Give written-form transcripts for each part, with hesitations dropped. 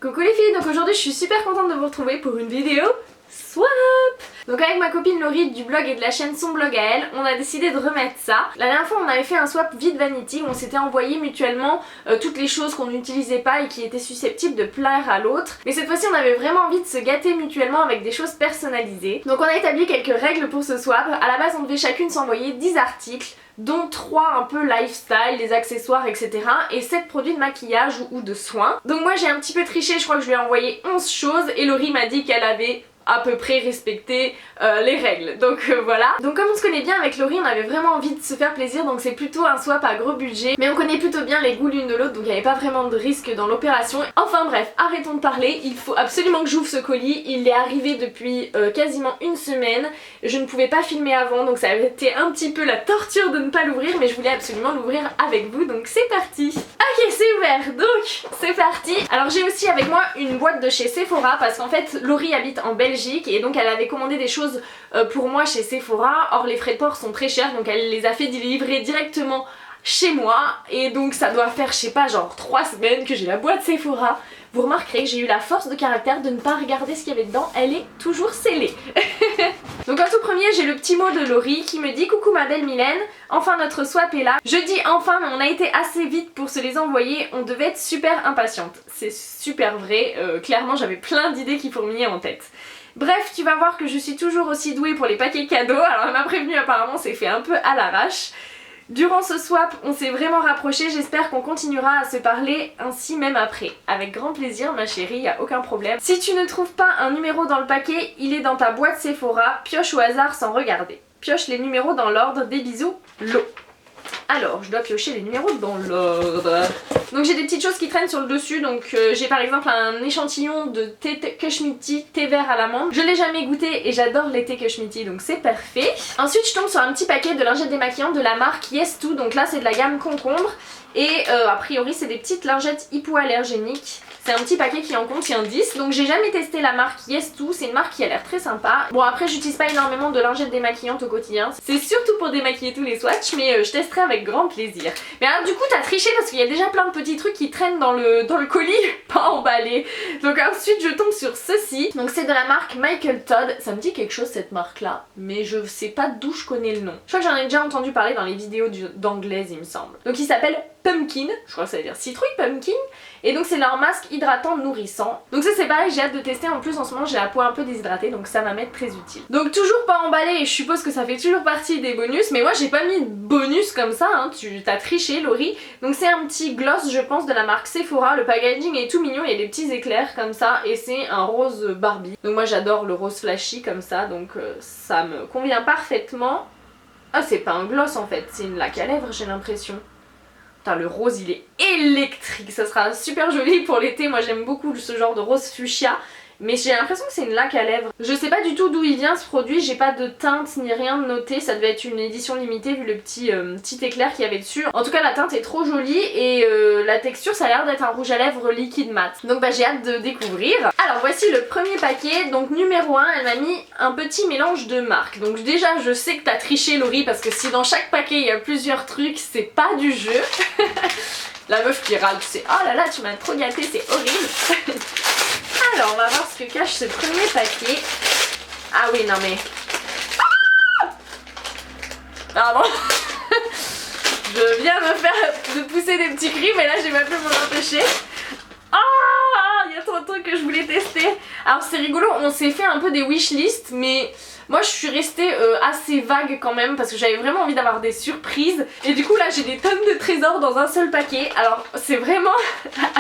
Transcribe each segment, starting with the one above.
Coucou les filles, donc aujourd'hui je suis super contente de vous retrouver pour une vidéo swap. Donc avec ma copine Laurie du blog et de la chaîne Son Blog à elle, on a décidé de remettre ça. La dernière fois on avait fait un swap vide vanity où on s'était envoyé mutuellement toutes les choses qu'on n'utilisait pas et qui étaient susceptibles de plaire à l'autre. Mais cette fois-ci on avait vraiment envie de se gâter mutuellement avec des choses personnalisées. Donc on a établi quelques règles pour ce swap. À la base on devait chacune s'envoyer 10 articles, dont 3 un peu lifestyle, des accessoires, etc. et 7 produits de maquillage ou de soins. Donc moi j'ai un petit peu triché, je crois que je lui ai envoyé 11 choses et Laurie m'a dit qu'elle avait à peu près respecter les règles, donc voilà. Donc comme on se connaît bien avec Laurie, on avait vraiment envie de se faire plaisir, donc c'est plutôt un swap à gros budget, mais on connaît plutôt bien les goûts l'une de l'autre, donc il n'y avait pas vraiment de risque dans l'opération. Enfin bref, arrêtons de parler, il faut absolument que j'ouvre ce colis. Il est arrivé depuis quasiment une semaine, je ne pouvais pas filmer avant, donc ça avait été un petit peu la torture de ne pas l'ouvrir, mais je voulais absolument l'ouvrir avec vous, donc c'est parti. Ok, c'est ouvert, donc c'est parti. Alors j'ai aussi avec moi une boîte de chez Sephora, parce qu'en fait Laurie habite en Belgique et donc elle avait commandé des choses pour moi chez Sephora. Or les frais de port sont très chers, donc elle les a fait livrer directement chez moi et donc ça doit faire, je sais pas, genre 3 semaines que j'ai la boîte Sephora. Vous remarquerez que j'ai eu la force de caractère de ne pas regarder ce qu'il y avait dedans, elle est toujours scellée. Donc en tout premier j'ai le petit mot de Laurie qui me dit: coucou ma belle Mylène, enfin notre swap est là. Je dis enfin mais on a été assez vite pour se les envoyer, on devait être super impatiente. C'est super vrai, clairement j'avais plein d'idées qui fourmillaient en tête. Bref, tu vas voir que je suis toujours aussi douée pour les paquets cadeaux, alors elle m'a prévenue, apparemment c'est fait un peu à l'arrache. Durant ce swap, on s'est vraiment rapprochés, j'espère qu'on continuera à se parler ainsi même après. Avec grand plaisir ma chérie, y a aucun problème. Si tu ne trouves pas un numéro dans le paquet, il est dans ta boîte Sephora, pioche au hasard sans regarder. Pioche les numéros dans l'ordre, des bisous, Lo. Alors, je dois piocher les numéros dans l'ordre. Donc j'ai des petites choses qui traînent sur le dessus, donc j'ai par exemple un échantillon de thé Kushmiti, thé vert à l'amande. Je l'ai jamais goûté et j'adore les thé Kushmiti, donc c'est parfait. Ensuite je tombe sur un petit paquet de lingettes démaquillantes de la marque Yes2, donc là c'est de la gamme concombre. Et a priori c'est des petites lingettes hypoallergéniques. C'est un petit paquet qui en contient 10, donc j'ai jamais testé la marque Yes2, c'est une marque qui a l'air très sympa. Bon après j'utilise pas énormément de lingettes démaquillantes au quotidien, c'est surtout pour démaquiller tous les swatchs, mais je testerai avec grand plaisir. Mais alors du coup t'as triché parce qu'il y a déjà plein de petits trucs qui traînent dans le colis, pas emballés. Donc ensuite je tombe sur ceci, donc c'est de la marque Michael Todd, ça me dit quelque chose cette marque là, mais je sais pas d'où je connais le nom. Je crois que j'en ai déjà entendu parler dans les vidéos d'anglaise il me semble. Donc il s'appelle Pumpkin, je crois que ça veut dire citrouille pumpkin, et donc c'est leur masque hydratant nourrissant. Donc ça c'est pareil, j'ai hâte de tester, en plus en ce moment j'ai la peau un peu déshydratée donc ça va m'être très utile. Donc toujours pas emballé et je suppose que ça fait toujours partie des bonus, mais moi j'ai pas mis de bonus comme ça, hein. Tu t'as triché Laurie. Donc c'est un petit gloss je pense de la marque Sephora, le packaging est tout mignon, il y a des petits éclairs comme ça et c'est un rose Barbie. Donc moi j'adore le rose flashy comme ça, donc ça me convient parfaitement. Ah c'est pas un gloss en fait, c'est une laque à lèvres j'ai l'impression. Putain, le rose il est électrique, ça sera super joli pour l'été, moi j'aime beaucoup ce genre de rose fuchsia. Mais j'ai l'impression que c'est une laque à lèvres. Je sais pas du tout d'où il vient ce produit, j'ai pas de teinte ni rien de noté, ça devait être une édition limitée vu le petit éclair qu'il y avait dessus. En tout cas la teinte est trop jolie et la texture ça a l'air d'être un rouge à lèvres liquide mat. Donc bah j'ai hâte de découvrir. Alors voici le premier paquet, donc numéro 1, elle m'a mis un petit mélange de marques. Donc déjà je sais que t'as triché Laurie parce que si dans chaque paquet il y a plusieurs trucs, c'est pas du jeu. La meuf qui râle, c'est oh là là tu m'as trop gâté, c'est horrible. Alors on va voir ce que cache ce premier paquet. Ah oui non mais... Pardon. Je viens de pousser des petits cris mais là j'ai pas pu m'en empêcher. Ah, il y a trop de trucs que je voulais tester. Alors c'est rigolo, on s'est fait un peu des wishlists mais... Moi je suis restée assez vague quand même parce que j'avais vraiment envie d'avoir des surprises. Et du coup là j'ai des tonnes de trésors dans un seul paquet. Alors c'est vraiment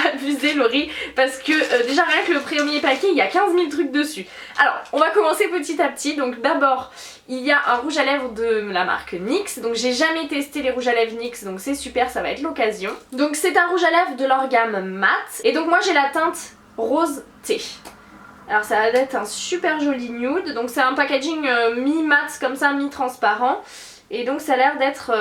abusé Laurie parce que déjà rien que le premier paquet il y a 15 000 trucs dessus. Alors on va commencer petit à petit. Donc d'abord il y a un rouge à lèvres de la marque NYX. Donc j'ai jamais testé les rouges à lèvres NYX donc c'est super, ça va être l'occasion. Donc c'est un rouge à lèvres de leur gamme mat. Et donc moi j'ai la teinte rose thé. Alors ça va être un super joli nude, donc c'est un packaging mi-mat comme ça, mi-transparent. Et donc ça a l'air d'être...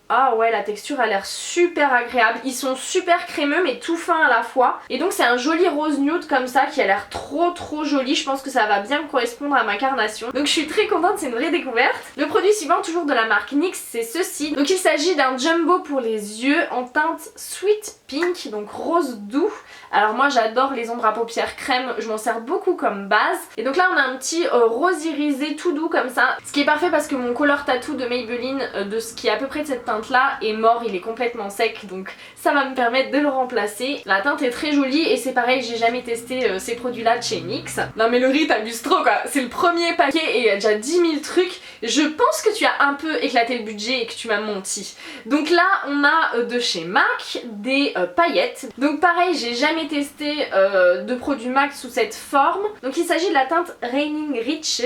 Ah ouais, la texture a l'air super agréable. Ils sont super crémeux mais tout fin à la fois. Et donc c'est un joli rose nude comme ça qui a l'air trop joli. Je pense que ça va bien correspondre à ma carnation. Donc je suis très contente, c'est une vraie découverte. Le produit suivant, toujours de la marque NYX, c'est ceci. Donc il s'agit d'un jumbo pour les yeux en teinte Sweet Pink, donc rose doux. Alors moi j'adore les ombres à paupières crème, je m'en sers beaucoup comme base. Et donc là on a un petit rose irisé tout doux comme ça. Ce qui est parfait parce que mon color tattoo de Maybelline, de ce qui est à peu près de cette teinte là, est mort, il est complètement sec. Donc ça va me permettre de le remplacer. La teinte est très jolie et c'est pareil, j'ai jamais testé ces produits là de chez NYX. Non mais Laurie t'abuses trop quoi, c'est le premier paquet et il y a déjà 10 000 trucs. Je pense que tu as un peu éclaté le budget et que tu m'as menti. Donc là on a de chez MAC des paillettes. Donc pareil, j'ai jamais testé de produit MAC sous cette forme. Donc il s'agit de la teinte Raining Riches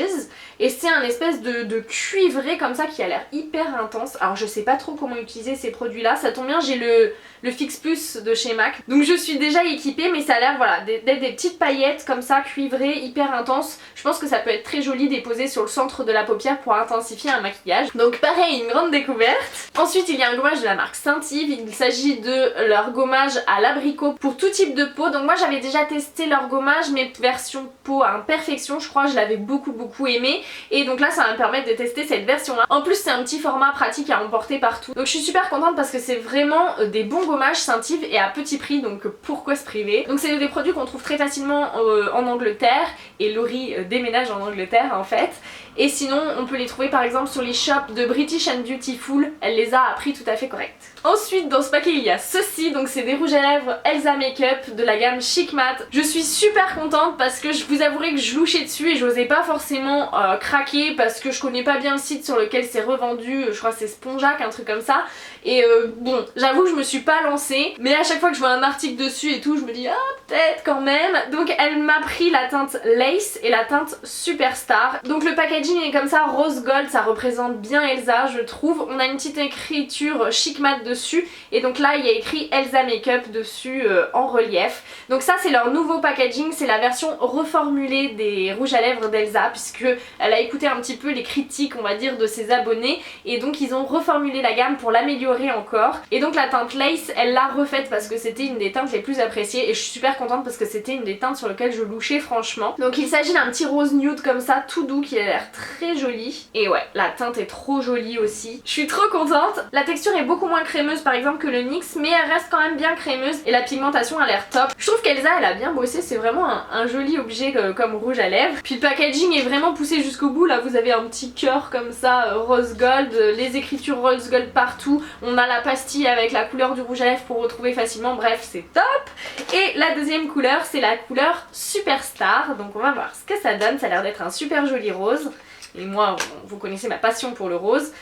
et c'est un espèce de cuivré comme ça qui a l'air hyper intense. Alors je sais pas trop comment utiliser ces produits là, ça tombe bien, j'ai le Fix Plus de chez MAC. Donc je suis déjà équipée mais ça a l'air voilà d'être des petites paillettes comme ça cuivrées hyper intenses. Je pense que ça peut être très joli déposé sur le centre de la paupière pour intensifier un maquillage. Donc pareil, une grande découverte. Ensuite il y a un gommage de la marque Saint-Yves, il s'agit de leur gommage à l'abricot pour tout type de peau. Donc moi j'avais déjà testé leur gommage mais version peau à imperfection, je crois, je l'avais beaucoup aimé. Et donc là ça va me permettre de tester cette version là. En plus c'est un petit format pratique à emporter partout. Donc je suis super contente parce que c'est vraiment des bons gommages Saint-Yves et à petit prix, donc pourquoi se priver. Donc c'est des produits qu'on trouve très facilement en Angleterre et Laurie déménage en Angleterre en fait. Et sinon on peut les trouver par exemple sur les shops de British and Beautiful, elle les a à prix tout à fait correct. Ensuite dans ce paquet il y a ceci, donc c'est des rouges à lèvres Elsa Makeup de la gamme Chic Matte. Je suis super contente parce que je vous avouerai que je louchais dessus et j'osais pas forcément craquer parce que je connais pas bien le site sur lequel c'est revendu, je crois que c'est Spongeac, un truc comme ça. Et bon, j'avoue que je me suis pas lancée, mais à chaque fois que je vois un article dessus et tout, je me dis ah peut-être quand même. Donc elle m'a pris la teinte Lace et la teinte Superstar. Donc le packaging est comme ça, rose gold, ça représente bien Elsa je trouve. On a une petite écriture Chic Matte dessus et donc là il y a écrit Elsa Makeup dessus en relief. Donc ça c'est leur nouveau packaging, c'est la version reformulée des rouges à lèvres d'Elsa puisque elle a écouté un petit peu les critiques on va dire de ses abonnés et donc ils ont reformulé la gamme pour l'améliorer encore. Et donc la teinte Lace elle l'a refaite parce que c'était une des teintes les plus appréciées et je suis super contente parce que c'était une des teintes sur lesquelles je louchais franchement. Donc il s'agit d'un petit rose nude comme ça tout doux qui a l'air très joli et ouais la teinte est trop jolie aussi. Je suis trop contente. La texture est beaucoup moins crémeuse par exemple que le NYX mais elle reste quand même bien crémeuse et la pigmentation a l'air top. Je trouve qu'Elsa elle a bien bossé, c'est vraiment un joli objet comme rouge à lèvres. Puis le packaging est vraiment poussé jusqu'au bout, là vous avez un petit cœur comme ça rose gold, les écritures rose gold partout. On a la pastille avec la couleur du rouge à lèvres pour retrouver facilement, bref c'est top. Et la deuxième couleur c'est la couleur Superstar, donc on va voir ce que ça donne, ça a l'air d'être un super joli rose. Et moi vous connaissez ma passion pour le rose.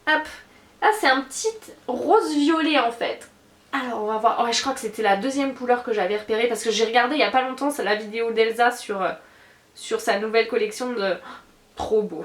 Hop, là c'est un petit rose violet en fait. Alors on va voir, oh, je crois que c'était la deuxième couleur que j'avais repérée parce que j'ai regardé il y a pas longtemps la vidéo d'Elsa sur sa nouvelle collection de... Trop beau.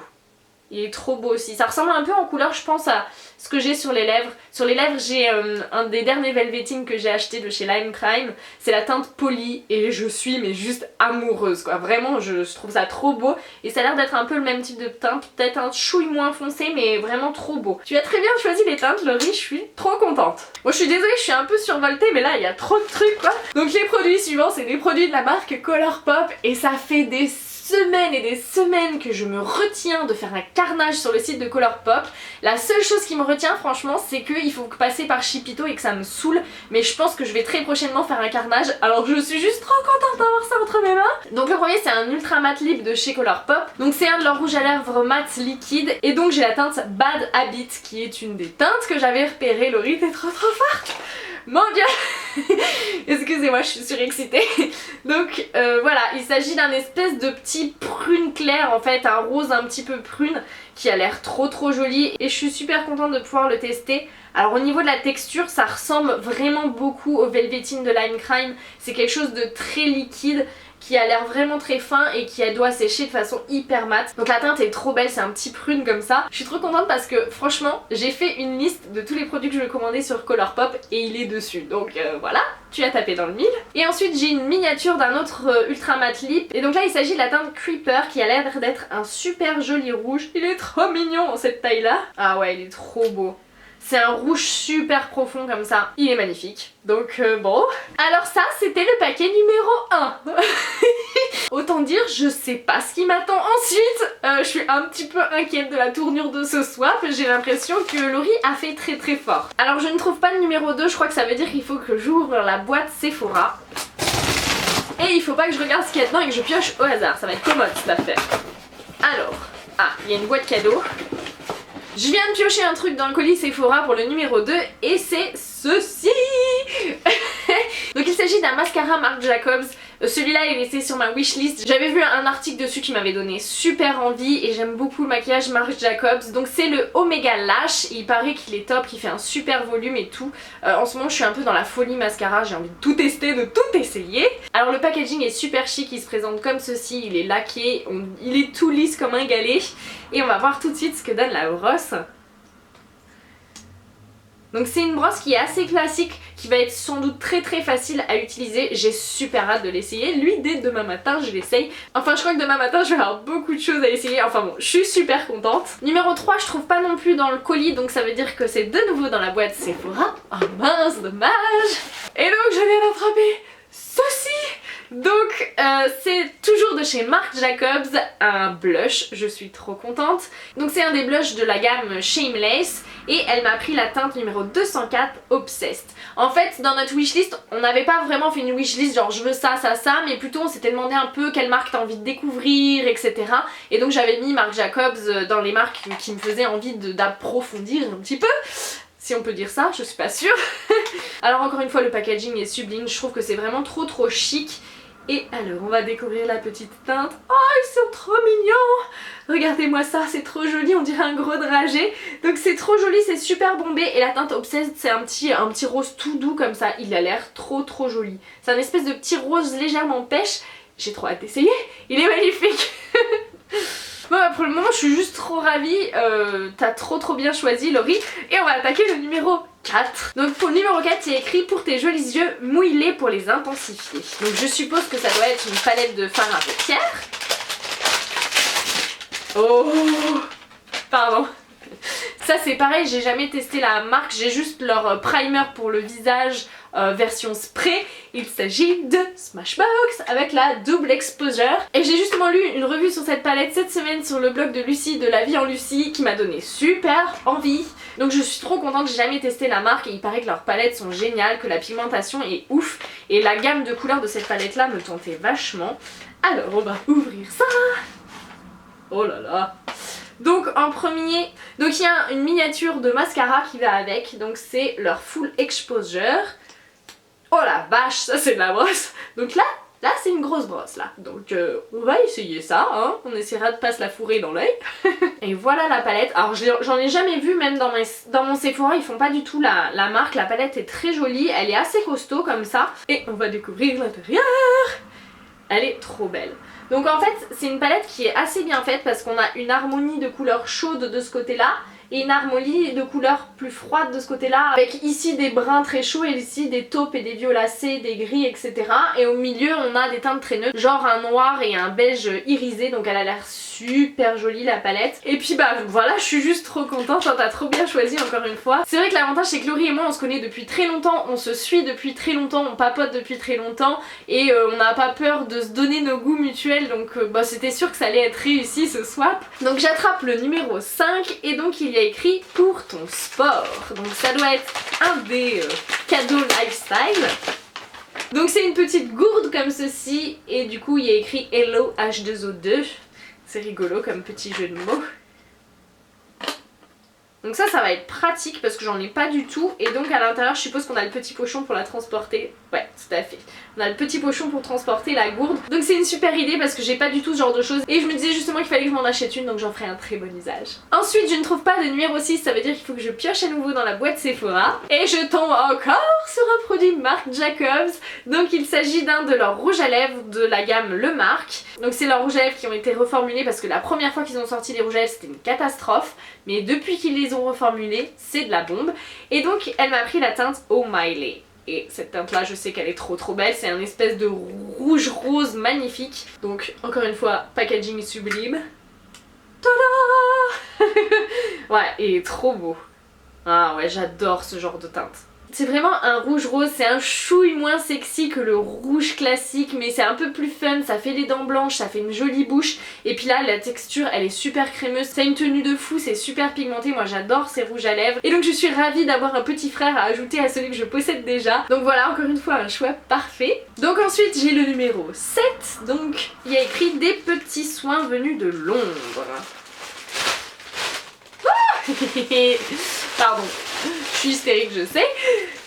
Il est trop beau aussi. Ça ressemble un peu en couleur je pense à ce que j'ai sur les lèvres. Sur les lèvres j'ai un des derniers Velveteen que j'ai acheté de chez Lime Crime. C'est la teinte Poly et je suis mais juste amoureuse quoi. Vraiment je trouve ça trop beau et ça a l'air d'être un peu le même type de teinte. Peut-être un chouille moins foncé mais vraiment trop beau. Tu as très bien choisi les teintes Laurie, je suis trop contente. Bon je suis désolée, je suis un peu survoltée mais là il y a trop de trucs quoi. Donc les produits suivants c'est des produits de la marque Colourpop et ça fait des semaines et des semaines que je me retiens de faire un carnage sur le site de Colourpop. La seule chose qui me retient franchement c'est qu'il faut passer par Chipito et que ça me saoule, mais je pense que je vais très prochainement faire un carnage, alors je suis juste trop contente d'avoir ça entre mes mains. Donc le premier c'est un ultra mat lip de chez Colourpop, donc c'est un de leurs rouges à lèvres mat liquide et donc j'ai la teinte Bad Habit qui est une des teintes que j'avais repérées. Laurie t'es trop forte. Mon dieu. Excusez-moi je suis surexcitée. Donc voilà, il s'agit d'un espèce de petit prune clair en fait, un rose un petit peu prune qui a l'air trop joli et je suis super contente de pouvoir le tester. Alors au niveau de la texture ça ressemble vraiment beaucoup au Velveteen de Lime Crime, c'est quelque chose de très liquide qui a l'air vraiment très fin et qui doit sécher de façon hyper mate. Donc la teinte est trop belle, c'est un petit prune comme ça. Je suis trop contente parce que franchement j'ai fait une liste de tous les produits que je veux commander sur Colourpop et il est dessus. Donc voilà, tu as tapé dans le mille. Et ensuite j'ai une miniature d'un autre ultra matte lip et donc là il s'agit de la teinte Creeper qui a l'air d'être un super joli rouge. Il est trop mignon en cette taille là. Ah ouais il est trop beau. C'est un rouge super profond comme ça, il est magnifique. Donc bon. Alors ça c'était le paquet numéro 1. Autant approfondir, je sais pas ce qui m'attend ensuite. Je suis un petit peu inquiète de la tournure de ce swap, j'ai l'impression que Laurie a fait très très fort. Alors je ne trouve pas le numéro 2, je crois que ça veut dire qu'il faut que j'ouvre la boîte Sephora. Et il faut pas que je regarde ce qu'il y a dedans et que je pioche au hasard, ça va être commode cette affaire. Alors, il y a une boîte cadeau. Je viens de piocher un truc dans le colis Sephora pour le numéro 2 et c'est ceci. Donc il s'agit d'un mascara Marc Jacobs. Celui-là il était sur ma wishlist. J'avais vu un article dessus qui m'avait donné super envie et j'aime beaucoup le maquillage Marc Jacobs. Donc c'est le Omega Lash. Il paraît qu'il est top, qu'il fait un super volume et tout. En ce moment je suis un peu dans la folie mascara, j'ai envie de tout tester, de tout essayer. Alors le packaging est super chic, il se présente comme ceci, il est laqué, il est tout lisse comme un galet. Et on va voir tout de suite ce que donne la brosse. Donc c'est une brosse qui est assez classique, qui va être sans doute très très facile à utiliser. J'ai super hâte de l'essayer. Lui dès demain matin je l'essaye. Enfin je crois que demain matin je vais avoir beaucoup de choses à essayer. Enfin bon, je suis super contente. Numéro 3 je trouve pas non plus dans le colis, donc ça veut dire que c'est de nouveau dans la boîte Sephora. Oh mince, dommage. Et donc je viens d'attraper ceci. Donc c'est toujours de chez Marc Jacobs, un blush, je suis trop contente. Donc c'est un des blushs de la gamme Shameless et elle m'a pris la teinte numéro 204 Obsessed. En fait dans notre wishlist on n'avait pas vraiment fait une wishlist genre je veux ça, ça, ça, mais plutôt on s'était demandé un peu quelle marque t'as envie de découvrir, etc. Et donc j'avais mis Marc Jacobs dans les marques qui me faisaient envie d'approfondir un petit peu. Si on peut dire ça, je suis pas sûre. Alors encore une fois le packaging est sublime, je trouve que c'est vraiment trop chic. Et alors on va découvrir la petite teinte. Oh ils sont trop mignons. Regardez-moi ça, c'est trop joli, on dirait un gros dragé. Donc c'est trop joli, c'est super bombé. Et la teinte Obsessed c'est un petit rose tout doux comme ça. Il a l'air trop joli. C'est un espèce de petit rose légèrement pêche. J'ai trop hâte d'essayer, il est magnifique. Bon bah pour le moment je suis juste trop ravie, t'as trop bien choisi Laurie. Et on va attaquer le numéro 4. Donc pour le numéro 4 il y a écrit pour tes jolis yeux, mouille-les pour les intensifier. Donc je suppose que ça doit être une palette de fard à paupières. Oh pardon. Ça c'est pareil, j'ai jamais testé la marque, j'ai juste leur primer pour le visage version spray. Il s'agit de Smashbox avec la double exposure. Et j'ai justement lu une revue sur cette palette cette semaine sur le blog de Lucie de La Vie en Lucie qui m'a donné super envie. Donc je suis trop contente, j'ai jamais testé la marque et il paraît que leurs palettes sont géniales, que la pigmentation est ouf. Et la gamme de couleurs de cette palette là me tentait vachement. Alors on va ouvrir ça. Oh là là. Donc en premier, donc il y a une miniature de mascara qui va avec, donc c'est leur full exposure. Oh la vache, ça c'est de la brosse. Donc là c'est une grosse brosse là. Donc on va essayer ça, hein. On essaiera de pas se la fourrer dans l'œil. Et voilà la palette. Alors j'en ai jamais vu même dans mon Sephora, ils font pas du tout la marque. La palette est très jolie, elle est assez costaud comme ça. Et on va découvrir l'intérieur. Elle est trop belle. Donc en fait c'est une palette qui est assez bien faite parce qu'on a une harmonie de couleurs chaudes de ce côté là et une harmonie de couleurs plus froides de ce côté là, avec ici des bruns très chauds et ici des taupes et des violacés, des gris, etc. Et au milieu on a des teintes très neutres, genre un noir et un beige irisé, donc elle a l'air super jolie la palette. Et puis bah voilà, je suis juste trop contente, hein, t'as trop bien choisi encore une fois. C'est vrai que l'avantage c'est que Laurie et moi on se connaît depuis très longtemps, on se suit depuis très longtemps, on papote depuis très longtemps et on n'a pas peur de se donner nos goûts mutuels, donc bah, c'était sûr que ça allait être réussi ce swap. Donc j'attrape le numéro 5 et donc il y a écrit pour ton sport. Donc ça doit être un des cadeaux lifestyle. Donc c'est une petite gourde comme ceci et du coup il y a écrit Hello H2O2. C'est rigolo comme petit jeu de mots. Donc ça va être pratique parce que j'en ai pas du tout. Et donc à l'intérieur je suppose qu'on a le petit pochon pour la transporter. Ouais, tout à fait. On a le petit pochon pour transporter la gourde. Donc c'est une super idée parce que j'ai pas du tout ce genre de choses. Et je me disais justement qu'il fallait que je m'en achète une, donc j'en ferai un très bon usage. Ensuite je ne trouve pas de numéro 6, ça veut dire qu'il faut que je pioche à nouveau dans la boîte Sephora. Et je tombe encore sur un produit Marc Jacobs. Donc il s'agit d'un de leurs rouges à lèvres de la gamme Le Marc. Donc c'est leurs rouges à lèvres qui ont été reformulés parce que la première fois qu'ils ont sorti les rouges à lèvres c'était une catastrophe. Mais depuis qu'ils les ont reformulés, c'est de la bombe. Et donc elle m'a pris la teinte Oh My. Et cette teinte là je sais qu'elle est trop belle, c'est un espèce de rouge rose magnifique. Donc encore une fois, packaging sublime. Tada. Ouais, il est trop beau. Ah ouais, j'adore ce genre de teinte. C'est vraiment un rouge rose, c'est un chouille moins sexy que le rouge classique, mais c'est un peu plus fun, ça fait les dents blanches, ça fait une jolie bouche. Et puis là, la texture, elle est super crémeuse, ça a une tenue de fou, c'est super pigmenté, moi j'adore ces rouges à lèvres. Et donc je suis ravie d'avoir un petit frère à ajouter à celui que je possède déjà. Donc voilà, encore une fois, un choix parfait. Donc ensuite, j'ai le numéro 7, donc il y a écrit des petits soins venus de Londres. Pardon, je suis hystérique, je sais.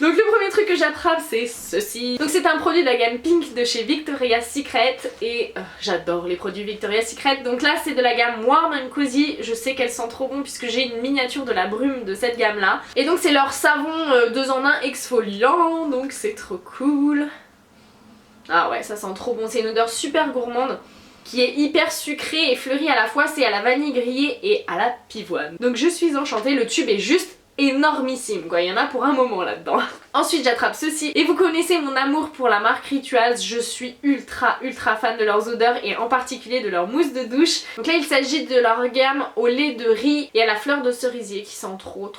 Donc le premier truc que j'attrape, c'est ceci. Donc c'est un produit de la gamme Pink de chez Victoria's Secret et j'adore les produits Victoria's Secret. Donc là c'est de la gamme Warm and Cozy. Je sais qu'elle sent trop bon puisque j'ai une miniature de la brume de cette gamme là. Et donc c'est leur savon 2 en 1 exfoliant, donc c'est trop cool. Ah ouais, ça sent trop bon, c'est une odeur super gourmande qui est hyper sucrée et fleurie à la fois, c'est à la vanille grillée et à la pivoine. Donc je suis enchantée, le tube est juste énormissime quoi, il y en a pour un moment là-dedans. Ensuite j'attrape ceci, et vous connaissez mon amour pour la marque Rituals, je suis ultra fan de leurs odeurs et en particulier de leur mousse de douche. Donc là il s'agit de leur gamme au lait de riz et à la fleur de cerisier qui sent trop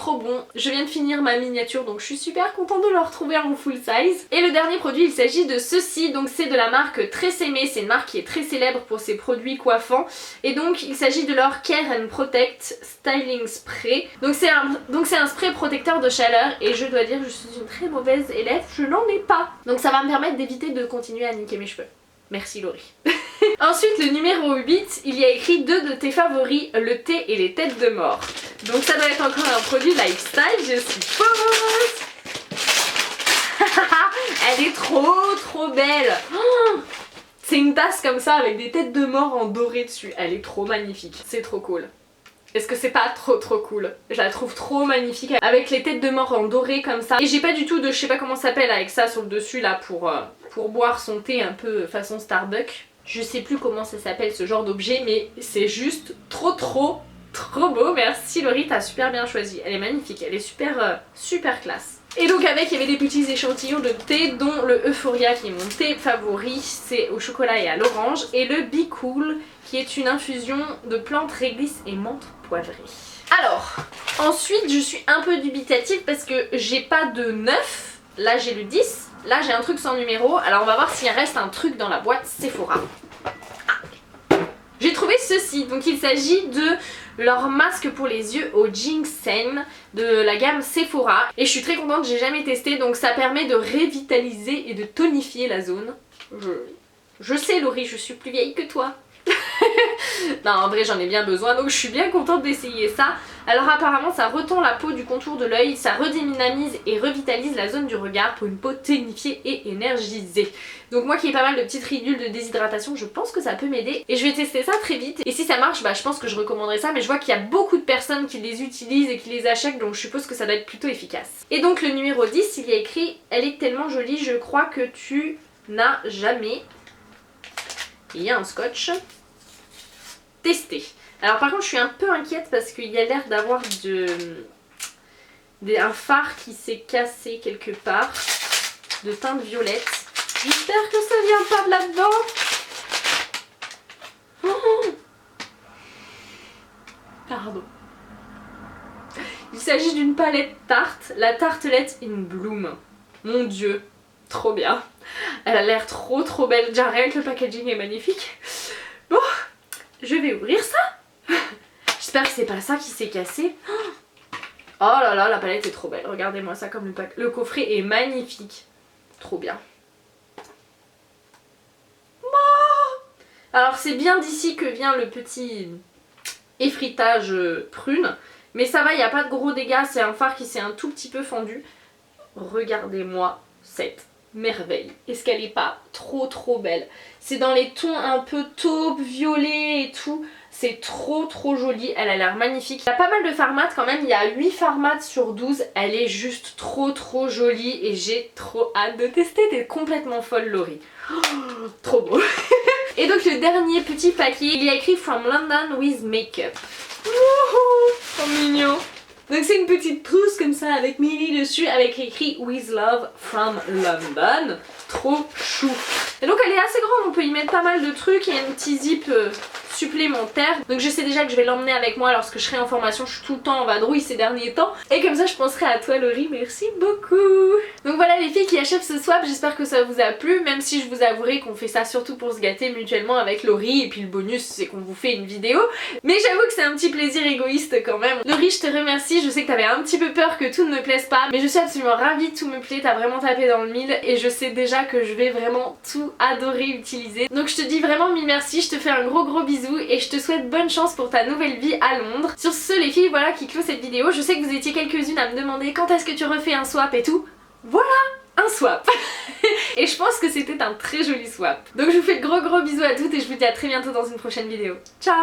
bon. Je viens de finir ma miniature donc je suis super contente de le retrouver en full size. Et le dernier produit il s'agit de ceci, donc c'est de la marque Tresemmé, c'est une marque qui est très célèbre pour ses produits coiffants. Et donc il s'agit de leur Care and Protect Styling Spray. Donc c'est un spray protecteur de chaleur et je dois dire que je suis une très mauvaise élève, je n'en ai pas. Donc ça va me permettre d'éviter de continuer à niquer mes cheveux. Merci Laurie. Ensuite le numéro 8, il y a écrit 2 de tes favoris, le thé et les têtes de mort. Donc ça doit être encore un produit lifestyle, je suppose. Elle est trop belle. Oh, c'est une tasse comme ça avec des têtes de mort en doré dessus. Elle est trop magnifique, c'est trop cool. Est-ce que c'est pas trop cool? Je la trouve trop magnifique avec les têtes de mort en doré comme ça. Et j'ai pas du tout de je sais pas comment ça s'appelle avec ça sur le dessus là pour boire son thé un peu façon Starbucks. Je sais plus comment ça s'appelle ce genre d'objet mais c'est juste trop beau. Merci Laurie, t'as super bien choisi. Elle est magnifique, elle est super classe. Et donc avec il y avait des petits échantillons de thé dont le Euphoria qui est mon thé favori, c'est au chocolat et à l'orange, et le Be Cool qui est une infusion de plantes réglisse et menthe poivrée. Alors ensuite je suis un peu dubitative parce que j'ai pas de 9, là j'ai le 10, là j'ai un truc sans numéro, alors on va voir s'il reste un truc dans la boîte Sephora. J'ai trouvé ceci, donc il s'agit de leur masque pour les yeux au ginseng de la gamme Sephora et je suis très contente, j'ai jamais testé, donc ça permet de revitaliser et de tonifier la zone. Je sais Laurie, je suis plus vieille que toi. Non en vrai j'en ai bien besoin donc je suis bien contente d'essayer ça. Alors apparemment ça retend la peau du contour de l'œil, ça redynamise et revitalise la zone du regard pour une peau tonifiée et énergisée. Donc moi qui ai pas mal de petites ridules de déshydratation, je pense que ça peut m'aider et je vais tester ça très vite. Et si ça marche, bah je pense que je recommanderais ça, mais je vois qu'il y a beaucoup de personnes qui les utilisent et qui les achètent, donc je suppose que ça doit être plutôt efficace. Et donc le numéro 10, il y a écrit « Elle est tellement jolie, je crois que tu n'as jamais... » Il y a un scotch. Testé. Alors par contre je suis un peu inquiète parce qu'il y a l'air d'avoir un phare qui s'est cassé quelque part de teinte violette. J'espère que ça vient pas de là-dedans. Oh, pardon. Il s'agit d'une palette tarte, la tartelette in bloom. Mon dieu, trop bien. Elle a l'air trop belle, déjà rien que le packaging est magnifique. Bon, je vais ouvrir ça. J'espère que c'est pas ça qui s'est cassé. Oh là là, la palette est trop belle. Regardez-moi ça comme le coffret est magnifique. Trop bien. Alors c'est bien d'ici que vient le petit effritage prune. Mais ça va, il n'y a pas de gros dégâts. C'est un fard qui s'est un tout petit peu fendu. Regardez-moi cette merveille. Est-ce qu'elle est pas trop belle? C'est dans les tons un peu taupe, violet et tout. C'est trop joli, elle a l'air magnifique. Il y a pas mal de fards mat quand même, il y a 8 fards mat sur 12. Elle est juste trop jolie et j'ai trop hâte de tester. T'es complètement folle Laurie. Oh, trop beau. Et donc le dernier petit paquet, il y a écrit From London with Makeup. Trop mignon. Donc c'est une petite trousse comme ça avec Millie dessus avec écrit With Love from London. Trop chou. Et donc elle est assez grande, on peut y mettre pas mal de trucs. Il y a un petit zip supplémentaire. Donc je sais déjà que je vais l'emmener avec moi lorsque je serai en formation. Je suis tout le temps en vadrouille ces derniers temps. Et comme ça je penserai à toi Laurie, merci beaucoup. Donc voilà les filles qui achèvent ce swap, j'espère que ça vous a plu, même si je vous avouerai qu'on fait ça surtout pour se gâter mutuellement avec Laurie, et puis le bonus c'est qu'on vous fait une vidéo. Mais j'avoue que c'est un petit plaisir égoïste quand même. Laurie, je te remercie, je sais que t'avais un petit peu peur que tout ne me plaise pas, mais je suis absolument ravie que tout me plaît, t'as vraiment tapé dans le mille et je sais déjà que je vais vraiment tout adorer utiliser. Donc je te dis vraiment mille merci, je te fais un gros bisou et je te souhaite bonne chance pour ta nouvelle vie à Londres. Sur ce les filles, voilà qui clôt cette vidéo. Je sais que vous étiez quelques-unes à me demander quand est-ce que tu refais un swap et tout. Voilà, un swap. Et je pense que c'était un très joli swap. Donc je vous fais de gros bisous à toutes et je vous dis à très bientôt dans une prochaine vidéo. Ciao.